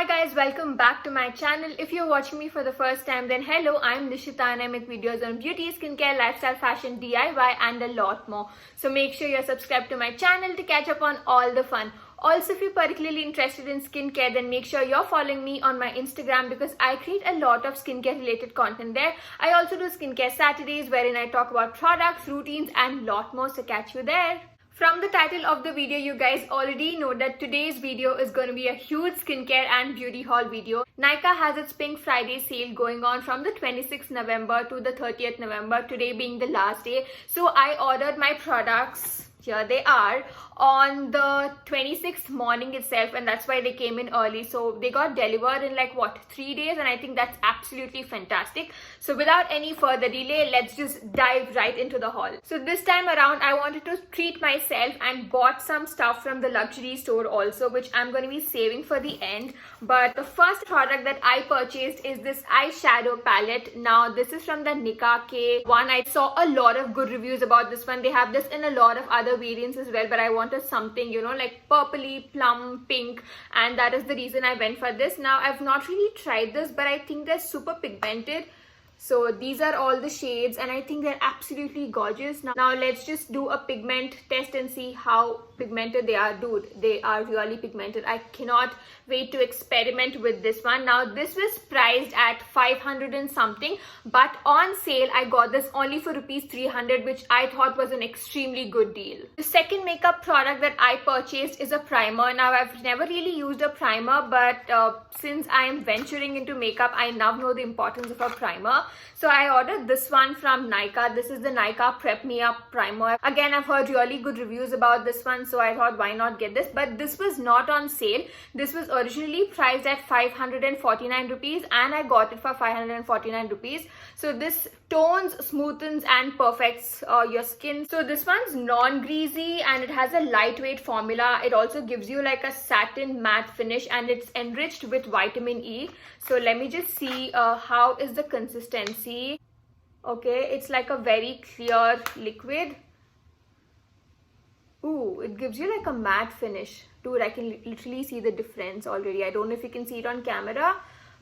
Hi guys, welcome back to my channel. If you're watching me for the first time, then hello, I'm Nishita and I make videos on beauty, skincare, lifestyle, fashion, DIY and a lot more. So make sure you're subscribed to my channel to catch up on all the fun. Also, if you're particularly interested in skincare, then make sure you're following me on my Instagram because I create a lot of skincare related content there. I also do skincare Saturdays wherein I talk about products, routines and lot more, so catch you there. From the title of the video, you guys already know that today's video is going to be a huge skincare and beauty haul video. Nykaa has its Pink Friday sale going on from the 26th November to the 30th November, today being the last day. So I ordered my products, here they are, on the 26th morning itself, and that's why they came in early. So they got delivered in like 3 days, and I think that's absolutely fantastic. So without any further delay, let's just dive right into the haul. So this time around I wanted to treat myself and bought some stuff from the luxury store also, which I'm going to be saving for the end. But the first product that I purchased is this eyeshadow palette. Now this is from the Nykaa K one. I saw a lot of good reviews about this one. They have this in a lot of other variants as well, but I wanted something, you know, like purpley, plum, pink, and that is the reason I went for this. Now I've not really tried this, but I think they're super pigmented. So these are all the shades and I think they're absolutely gorgeous. Now let's just do a pigment test and see how pigmented they are. Dude, they are really pigmented. I cannot wait to experiment with this one. Now this was priced at 500 and something, but on sale I got this only for rupees 300, which I thought was an extremely good deal. The second makeup product that I purchased is a primer. Now I've never really used a primer, but since I am venturing into makeup, I now know the importance of a primer. So I ordered this one from Nykaa. This is the Nykaa Prep Me Up primer. Again, I've heard really good reviews about this one, so I thought why not get this. But this was not on sale. This was originally priced at 549 rupees and I got it for 549 rupees. So this tones, smoothens and perfects your skin. So this one's non-greasy and it has a lightweight formula. It also gives you like a satin matte finish and it's enriched with vitamin E. So let me just see how is the consistency. Okay, it's like a very clear liquid. Ooh, it gives you like a matte finish. Dude, I can literally see the difference already. I don't know if you can see it on camera,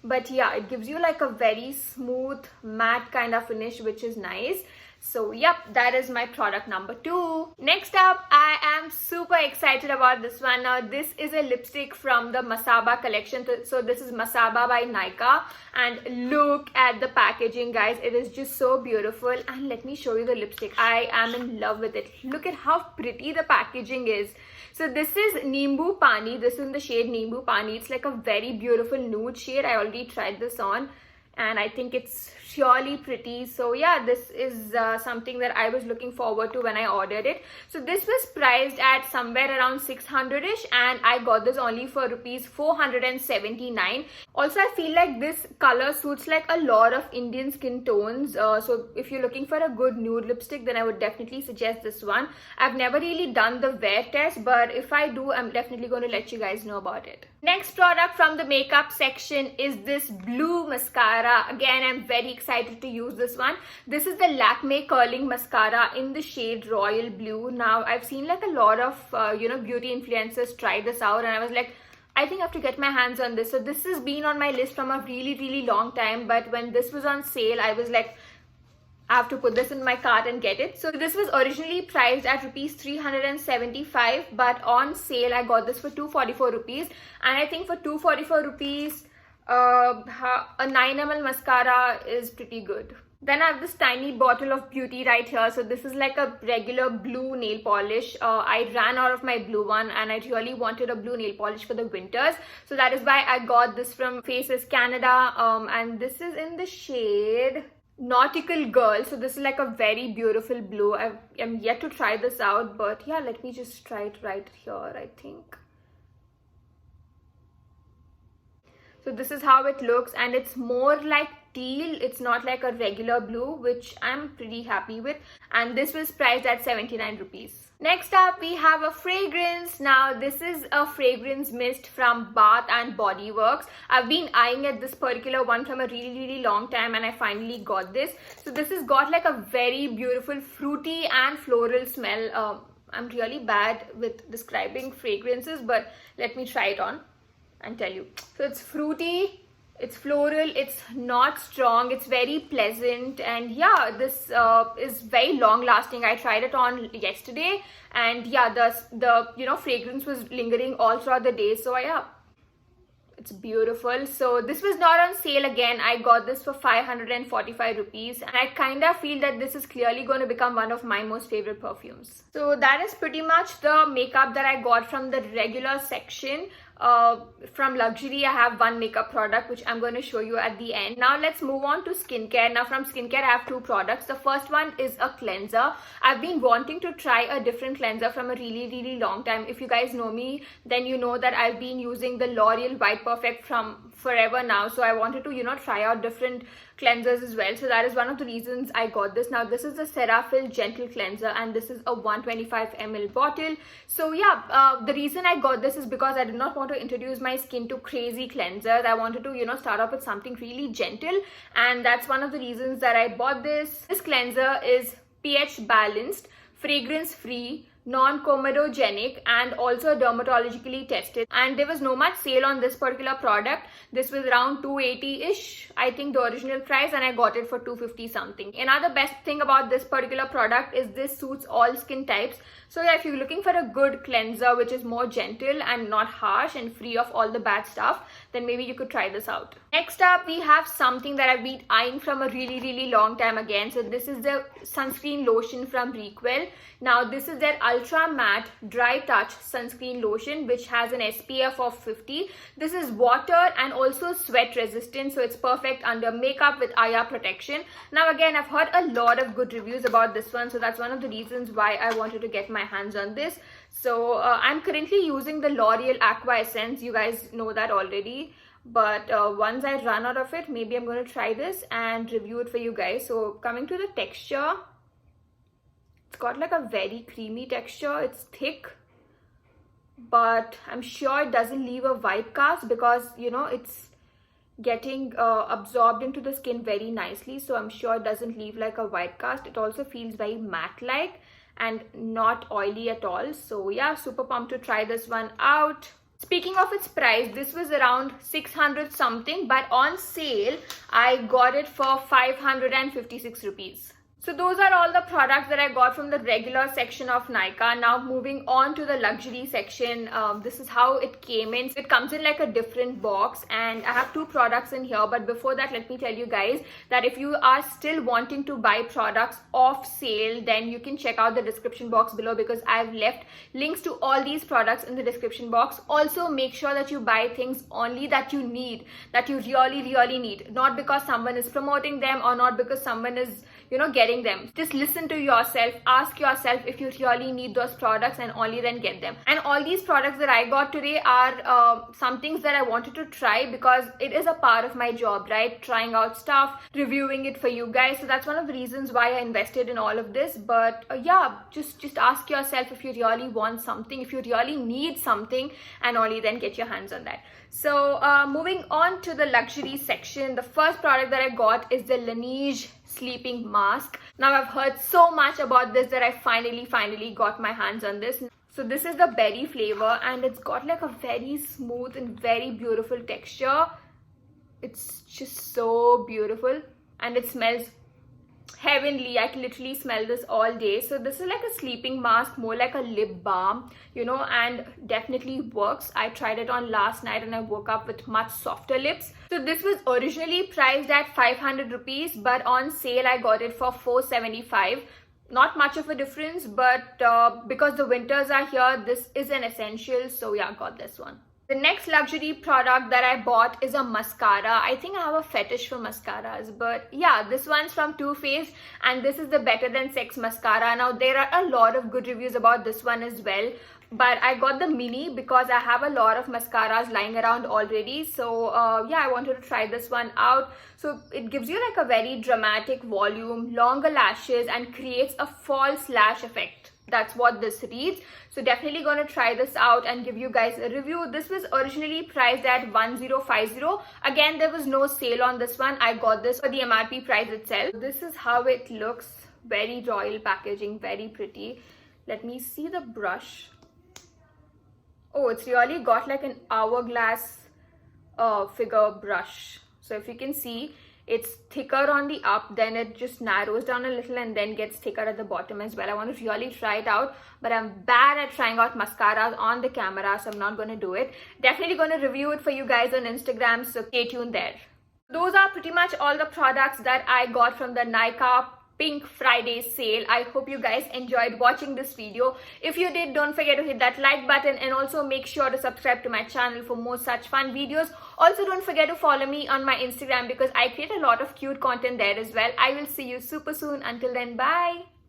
but yeah, it gives you like a very smooth matte kind of finish, which is nice. So yep, that is my product number 2. Next up, I am super excited about this one. Now this is a lipstick from the Masaba collection. So this is Masaba by Nykaa, and look at the packaging, guys. It is just so beautiful, and let me show you the lipstick. I am in love with it. Look at how pretty the packaging is. So this is Nimbu Pani. This is in the shade Nimbu Pani. It's like a very beautiful nude shade. I already tried this on and I think it's really pretty. So yeah, this is something that I was looking forward to when I ordered it. So this was priced at somewhere around 600ish and I got this only for rupees 479. Also, I feel like this color suits like a lot of Indian skin tones. So if you're looking for a good nude lipstick, then I would definitely suggest this one. I've never really done the wear test, but if I do, I'm definitely going to let you guys know about it. Next product from the makeup section is this blue mascara. Again, I'm very excited to use this one. This is the Lakme curling mascara in the shade Royal Blue. Now I've seen like a lot of beauty influencers try this out and I was like, I think I have to get my hands on this. So this has been on my list from a really long time, but when this was on sale, I was like, I have to put this in my cart and get it. So this was originally priced at rupees 375, but on sale I got this for 244 rupees, and I think for 244 rupees a 9ml mascara is pretty good. Then I have this tiny bottle of beauty right here. So this is like a regular blue nail polish. I ran out of my blue one and I really wanted a blue nail polish for the winters. So that is why I got this from Faces Canada, and this is in the shade Nautical Girl. So this is like a very beautiful blue. I'm yet to try this out, but yeah, let me just try it right here, I think. So this is how it looks and it's more like teal. It's not like a regular blue, which I'm pretty happy with, and this was priced at 79 rupees. Next up, we have a fragrance. Now this is a fragrance mist from Bath and Body Works. I've been eyeing at this particular one from a really long time and I finally got this. So this has got like a very beautiful fruity and floral smell. I'm really bad with describing fragrances, but let me try it on. and tell you. So it's fruity, it's floral, it's not strong, it's very pleasant, and yeah, this is very long lasting. I tried it on yesterday, and yeah, the fragrance was lingering all throughout the day. So yeah, it's beautiful. So this was not on sale again. I got this for 545 rupees, and I kind of feel that this is clearly going to become one of my most favorite perfumes. So that is pretty much the makeup that I got from the regular section. From luxury, I have one makeup product which I'm going to show you at the end. Now let's move on to skincare. Now from skincare, I have two products. The first one is a cleanser. I've been wanting to try a different cleanser from a really long time. If you guys know me, then you know that I've been using the L'Oreal White Perfect from forever now. So I wanted to try out different cleansers as well. So that is one of the reasons I got this. Now this is the Cetaphil Gentle Cleanser, and this is a 125 ml bottle. So yeah, the reason I got this is because I did not want to introduce my skin to crazy cleansers. I wanted to start off with something really gentle, and that's one of the reasons that I bought this. This cleanser is pH balanced, fragrance free, non-comedogenic, and also dermatologically tested. And there was no much sale on this particular product. This was around 280-ish, I think, the original price, and I got it for 250 something. Another best thing about this particular product is this suits all skin types. So yeah, if you're looking for a good cleanser which is more gentle and not harsh and free of all the bad stuff, then maybe you could try this out. Next up, we have something that I've been eyeing from a really long time again. So this is the sunscreen lotion from Requel. Now this is their Ultra Matte Dry Touch Sunscreen Lotion, which has an SPF of 50. This is water and also sweat resistant, so it's perfect under makeup with IR protection. Now again, I've heard a lot of good reviews about this one, so that's one of the reasons why I wanted to get my hands on this. So I'm currently using the L'Oreal Aqua Essence. You guys know that already, but once I run out of it, maybe I'm going to try this and review it for you guys. So coming to the texture, it's got like a very creamy texture. It's thick, but I'm sure it doesn't leave a white cast because it's getting absorbed into the skin very nicely. So I'm sure it doesn't leave like a white cast. It also feels very matte like and not oily at all. So yeah, super pumped to try this one out. Speaking of its price, this was around 600 something, but on sale I got it for 556 rupees. So those are all the products that I got from the regular section of Nykaa. Now moving on to the luxury section, this is how it came in. So it comes in like a different box, and I have two products in here. But before that, let me tell you guys that if you are still wanting to buy products off sale, then you can check out the description box below, because I've left links to all these products in the description box. Also, make sure that you buy things only that you need, that you really need, not because someone is promoting them or not because someone is getting them. Just listen to yourself, ask yourself if you really need those products, and only then get them. And all these products that I got today are some things that I wanted to try because it is a part of my job, right? Trying out stuff, reviewing it for you guys. So that's one of the reasons why I invested in all of this. But yeah, just ask yourself if you really want something, if you really need something, and only then get your hands on that. So moving on to the luxury section, the first product that I got is the Laneige sleeping mask. Now I've heard so much about this that I finally got my hands on this. So this is the berry flavor, and it's got like a very smooth and very beautiful texture. It's just so beautiful, and it smells heavenly. I can literally smell this all day. So this is like a sleeping mask, more like a lip balm, and definitely works. I tried it on last night and I woke up with much softer lips. So this was originally priced at 500 rupees, but on sale I got it for 475. Not much of a difference, but because the winters are here, this is an essential. So yeah, got this one. The next luxury product that I bought is a mascara. I think I have a fetish for mascaras, but yeah, this one's from Too Faced, and this is the Better Than Sex mascara. Now there are a lot of good reviews about this one as well, but I got the mini because I have a lot of mascaras lying around already. So yeah, I wanted to try this one out. So it gives you like a very dramatic volume, longer lashes, and creates a false lash effect. That's what this reads. So definitely gonna try this out and give you guys a review. This was originally priced at 1050. Again, there was no sale on this one. I got this for the MRP price itself. This is how it looks. Very royal packaging, very pretty. Let me see the brush. Oh, it's really got like an hourglass figure brush. So if you can see, it's thicker on the up, then it just narrows down a little and then gets thicker at the bottom as well. I want to really try it out, but I'm bad at trying out mascaras on the camera, so I'm not going to do it. Definitely going to review it for you guys on Instagram, so stay tuned there. Those are pretty much all the products that I got from the Nykaa Pink Friday sale. I hope you guys enjoyed watching this video. If you did, don't forget to hit that like button and also make sure to subscribe to my channel for more such fun videos. Also, don't forget to follow me on my Instagram because I create a lot of cute content there as well. I will see you super soon. Until then, bye.